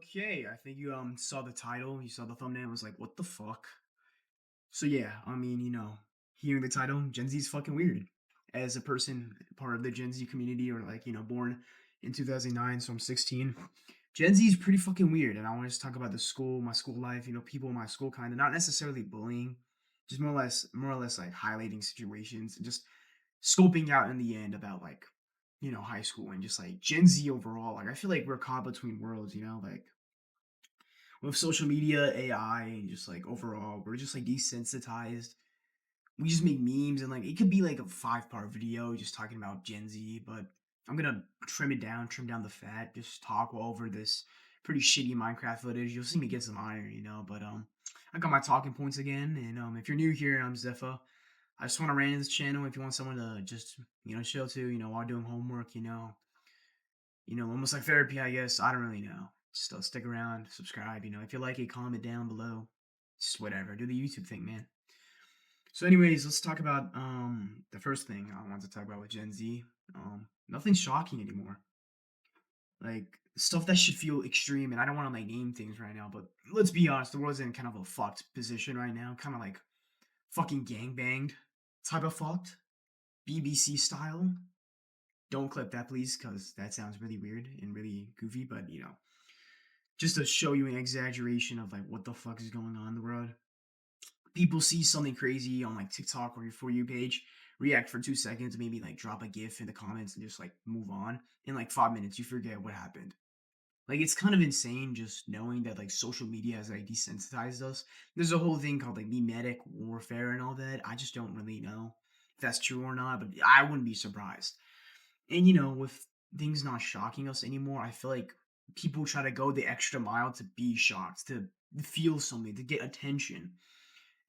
Okay, I think you saw the title, you saw the thumbnail, was like, what the fuck? So yeah, hearing the title, Gen Z is fucking weird. As a person part of the Gen Z community or like, born in 2009, so I'm 16. Gen Z is pretty fucking weird, and I want to just talk about the school, my school life, people in my school kind of not necessarily bullying, just more or less like highlighting situations and just scoping out in the end about like, high school and just like Gen Z overall. Like I feel like we're caught between worlds, like with social media, AI, and just like overall, we're just like desensitized. We just make memes and like it could be like a 5 part video just talking about Gen Z, but I'm gonna trim down the fat, just talk over this pretty shitty Minecraft footage. You'll see me get some iron, but I got my talking points again, and if you're new here, I'm Zepha. I just want to rant this channel. If you want someone to just chill to, while doing homework, almost like therapy, I guess. I don't really know. Still stick around, subscribe. If you like it, comment down below. Just whatever. Do the YouTube thing, man. So, anyways, let's talk about the first thing I want to talk about with Gen Z. Nothing shocking anymore. Like stuff that should feel extreme, and I don't want to like name things right now, but let's be honest, the world's in kind of a fucked position right now, kind of like fucking gang banged type of fucked, BBC style. Don't clip that, please, because that sounds really weird and really goofy. But just to show you an exaggeration of like what the fuck is going on in the world. People see something crazy on like TikTok or your For You page, react for 2 seconds, maybe like drop a GIF in the comments and just like move on. In like 5 minutes, you forget what happened. Like it's kind of insane just knowing that like social media has like desensitized us. There's a whole thing called like memetic warfare and all that. I just don't really know if that's true or not, but I wouldn't be surprised. And with things not shocking us anymore, I feel like people try to go the extra mile to be shocked, to feel something, to get attention.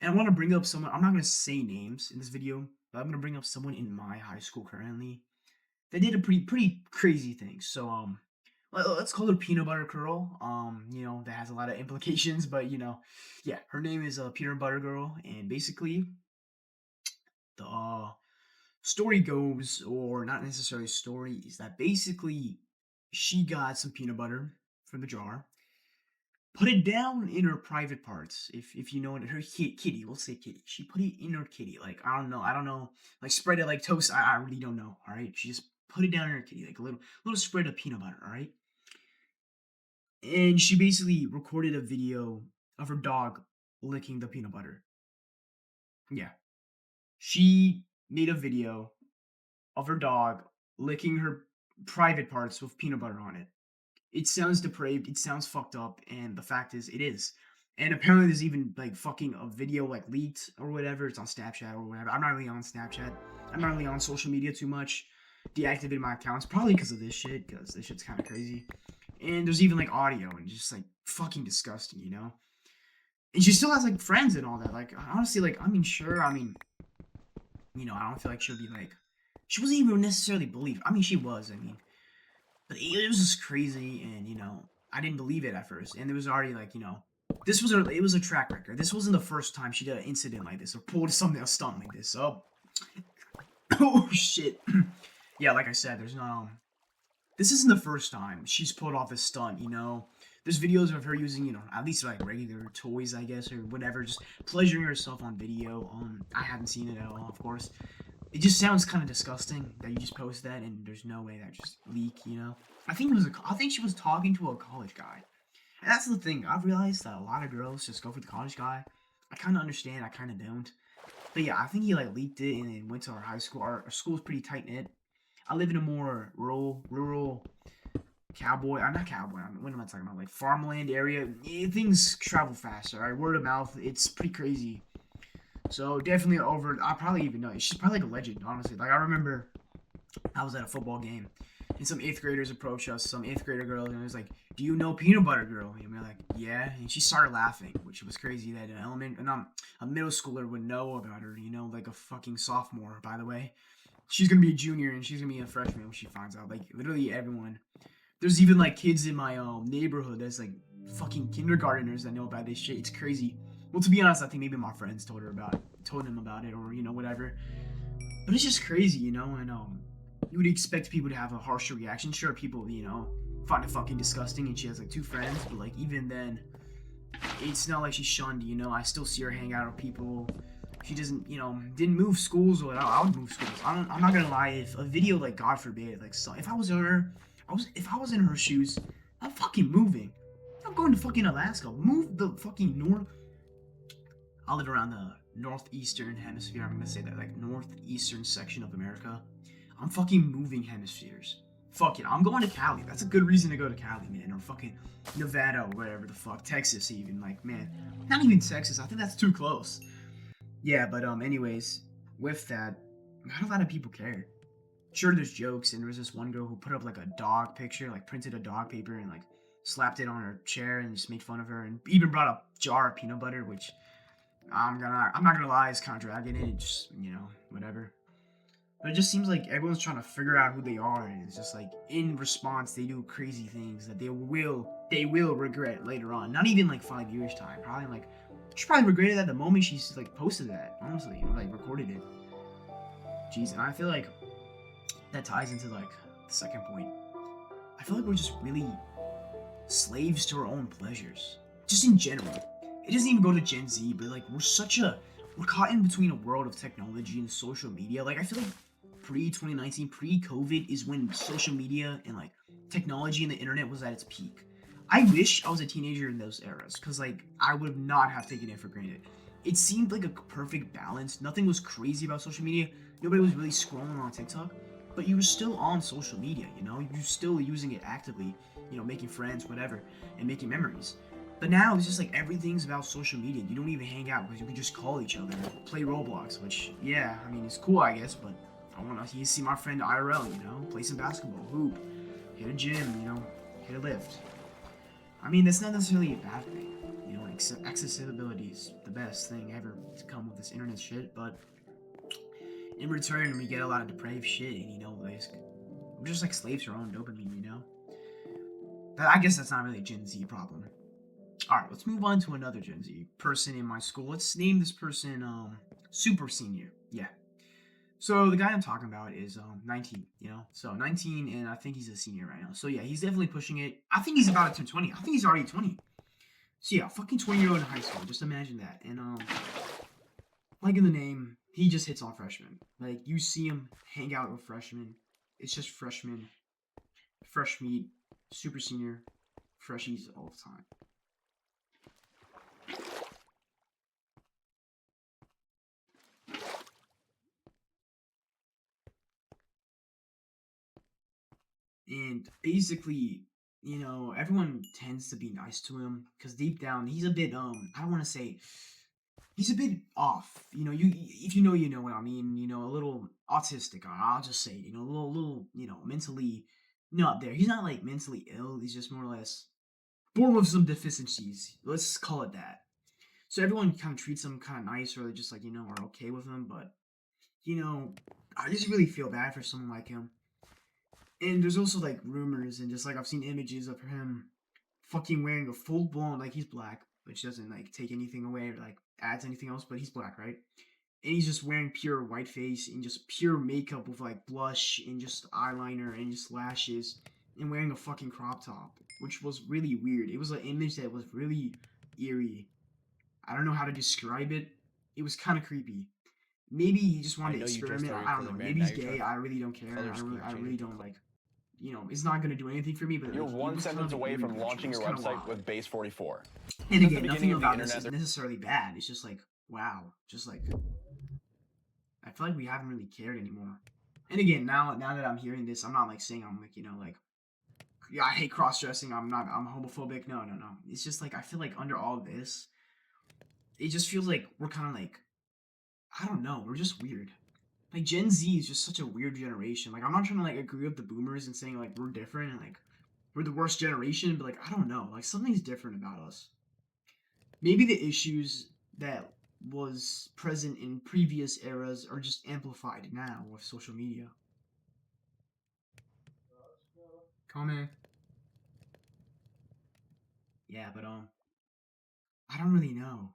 And I want to bring up someone, I'm not going to say names in this video, but I'm going to bring up someone in my high school currently. They did a pretty crazy thing. So let's call her Peanut Butter Girl. That has a lot of implications, but yeah, her name is Peanut Butter Girl, and basically the story goes, or not necessarily story, is that basically she got some peanut butter from the jar, put it down in her private parts. If you know what her kitty, we'll say kitty. She put it in her kitty. Like I don't know, like spread it like toast. I really don't know. All right, she just put it down in her kitty, like a little spread of peanut butter. All right, and she basically recorded a video of her dog licking the peanut butter. Yeah, she made a video of her dog licking her private parts with peanut butter on it. It sounds depraved, it sounds fucked up, and the fact is, it is. And apparently, there's even like fucking a video like leaked or whatever. It's on Snapchat or whatever. I'm not really on Snapchat. I'm not really on social media too much. Deactivated my accounts probably because of this shit, because this shit's kind of crazy. And there's even like audio and just like fucking disgusting. And she still has like friends and all that. Like honestly, like sure. I don't feel like she'll be like, she wasn't even necessarily believed. She was. But it was just crazy, and I didn't believe it at first. And there was already like, it was a track record. This wasn't the first time she did an incident like this or pulled something a stunt like this. So, oh shit. Yeah, like I said, there's no. This isn't the first time she's pulled off a stunt. There's videos of her using, at least like regular toys, I guess, or whatever, just pleasuring herself on video. I haven't seen it at all, of course. It just sounds kind of disgusting that you just post that and there's no way that just leak. I think she was talking to a college guy. And that's the thing. I've realized that a lot of girls just go for the college guy. I kind of understand. I kind of don't. But yeah, I think he like leaked it and then went to our high school. Our school's pretty tight knit. I live in a more rural cowboy. I'm not cowboy. What am I talking about? Like farmland area. Things travel faster. Right? Word of mouth. It's pretty crazy. So definitely over. I probably even know. She's probably like a legend, honestly. Like I remember, I was at a football game, and some eighth graders approached us. Some eighth grader girl, and it was like, "Do you know Peanut Butter Girl?" And we're like, "Yeah." And she started laughing, which was crazy that a middle schooler would know about her. Like a fucking sophomore, by the way. She's gonna be a junior, and she's gonna be a freshman when she finds out. Like literally everyone. There's even like kids in my neighborhood that's like fucking kindergarteners that know about this shit. It's crazy. Well, to be honest, I think maybe my friends told him about it, or whatever. But it's just crazy, and you would expect people to have a harsher reaction. Sure, people, find it fucking disgusting, and she has like two friends, but like even then, it's not like she's shunned, you know. I still see her hang out with people. She doesn't, you know, didn't move schools, or I would move schools. I'm not gonna lie. If a video, like, God forbid, like, so if I was her, if I was in her shoes, I'm fucking moving. I'm going to fucking Alaska. Move the fucking north. I live around the northeastern hemisphere. I'm gonna say that, like, northeastern section of America. I'm fucking moving hemispheres. Fuck it, I'm going to Cali. That's a good reason to go to Cali, man. Or fucking Nevada, or whatever the fuck. Texas, even. Like, man. Not even Texas. I think that's too close. Yeah, but, anyways, with that, not a lot of people care. Sure, there's jokes, and there was this one girl who put up, like, a dog picture, like, printed a dog paper and, like, slapped it on her chair and just made fun of her, and even brought a jar of peanut butter, which I'm not gonna lie, it's kind of dragging it. Just, you know, whatever. But it just seems like everyone's trying to figure out who they are, and it's just like in response they do crazy things that they will regret later on. Not even like 5 years time. Probably like she probably regretted that the moment she's like posted that. Honestly, or like recorded it. Jeez, and I feel like that ties into like the second point. I feel like we're just really slaves to our own pleasures, just in general. It doesn't even go to Gen Z, but like we're caught in between a world of technology and social media. Like I feel like pre 2019, pre COVID is when social media and like technology and the internet was at its peak. I wish I was a teenager in those eras because like I would not have taken it for granted. It seemed like a perfect balance. Nothing was crazy about social media. Nobody was really scrolling on TikTok, but you were still on social media. You know, you're still using it actively. You know, making friends, whatever, and making memories. But now it's just like everything's about social media. You don't even hang out because you can just call each other, play Roblox, which yeah, I mean it's cool I guess, but I want to see my friend IRL, you know, play some basketball, hoop, hit a gym, you know, hit a lift. I mean that's not necessarily a bad thing, you know. Accessibility is the best thing ever to come with this internet shit, but in return we get a lot of depraved shit, and you know, we're just like slaves to our own dopamine, you know. But I guess that's not really a Gen Z problem. All right, let's move on to another Gen Z person in my school. Let's name this person super senior. Yeah. So the guy I'm talking about is 19, you know. So 19, and I think he's a senior right now. So yeah, he's definitely pushing it. I think he's about to turn 20. I think he's already 20. So yeah, fucking 20-year-old in high school. Just imagine that. And like in the name, he just hits on freshmen. Like you see him hang out with freshmen. It's just freshmen, fresh meat, super senior, freshies all the time. And basically, you know, everyone tends to be nice to him because deep down he's a bit I don't want to say he's a bit off. You know, you if you know, you know what I mean. You know, a little autistic. I'll just say, you know, a little, you know, mentally not there. He's not like mentally ill. He's just more or less born with some deficiencies. Let's call it that. So everyone kind of treats him kind of nice, or they just like, you know, are okay with him. But you know, I just really feel bad for someone like him. And there's also like rumors, and just like I've seen images of him fucking wearing a full blown, like he's black, which doesn't like take anything away or like adds anything else, but he's black, right? And he's just wearing pure white face and just pure makeup with like blush and just eyeliner and just lashes and wearing a fucking crop top, which was really weird. It was an image that was really eerie. I don't know how to describe it. It was kind of creepy. Maybe he just I wanted to know you just experiment. throw your I don't color know. band. Maybe Now he's you're trying gay. to I really don't care. color scheme I change really it. don't like. You know, it's not gonna do anything for me. But You're like, it one was kind sentence of an away eerie from picture. It launching was your kind of website wild. with Base 44. And Since the again, nothing beginning of the about this internet, is necessarily bad. It's just like, wow, just like I feel like we haven't really cared anymore. And again, now that I'm hearing this, I'm not like saying I'm like, you know, like yeah, I hate cross dressing. I'm homophobic. No, no, no. It's just like I feel like under all this, it just feels like we're kind of like I don't know. We're just weird. Like Gen Z is just such a weird generation. Like I'm not trying to like agree with the boomers and saying like we're different and like we're the worst generation, but like I don't know. Like something's different about us. Maybe the issues that was present in previous eras are just amplified now with social media. Comment. Yeah, but I don't really know.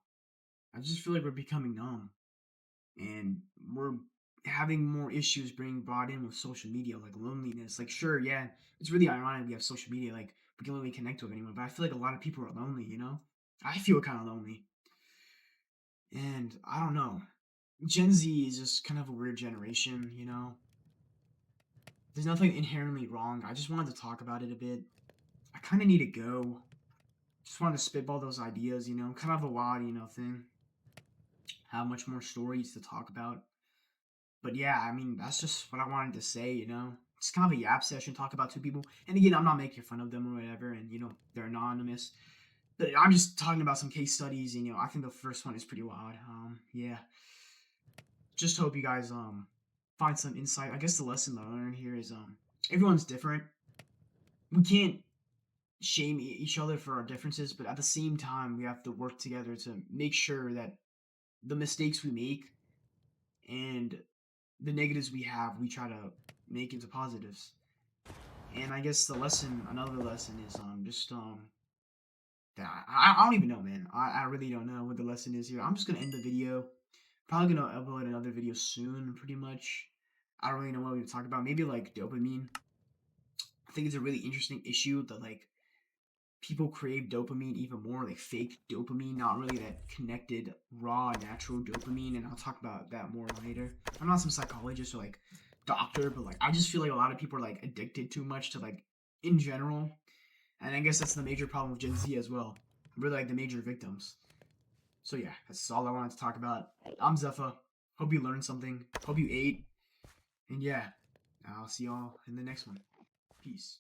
I just feel like we're becoming numb, and we're having more issues being brought in with social media, like loneliness. Like, sure, yeah, it's really ironic we have social media, like we can really connect with anyone, but I feel like a lot of people are lonely, you know? I feel kind of lonely. And I don't know. Gen Z is just kind of a weird generation, you know? There's nothing inherently wrong. I just wanted to talk about it a bit. I kind of need to go. Just wanted to spitball those ideas, you know? Kind of a wild, thing. Have much more stories to talk about. But yeah, I mean, that's just what I wanted to say, you know? It's kind of a yap session, talk about two people. And again, I'm not making fun of them or whatever, and, they're anonymous. But I'm just talking about some case studies, and, I think the first one is pretty wild. Yeah. Just hope you guys, find some insight. I guess the lesson that I learned here is, everyone's different. We can't shame each other for our differences, but at the same time, we have to work together to make sure that the mistakes we make and the negatives we have, we try to make into positives. And I guess another lesson is just that I don't even know, man. I really don't know what the lesson is here. I'm just gonna end the video. Probably gonna upload another video soon, pretty much. I don't really know what we talk about. Maybe like dopamine. I think it's a really interesting issue that like people crave dopamine even more, like fake dopamine, not really that connected, raw, natural dopamine. And I'll talk about that more later. I'm not some psychologist or like doctor, but like I just feel like a lot of people are like addicted too much to like in general. And I guess that's the major problem with Gen Z as well. We're like the major victims. So yeah, that's all I wanted to talk about. I'm Zepha. Hope you learned something. Hope you ate. And yeah, I'll see y'all in the next one. Peace.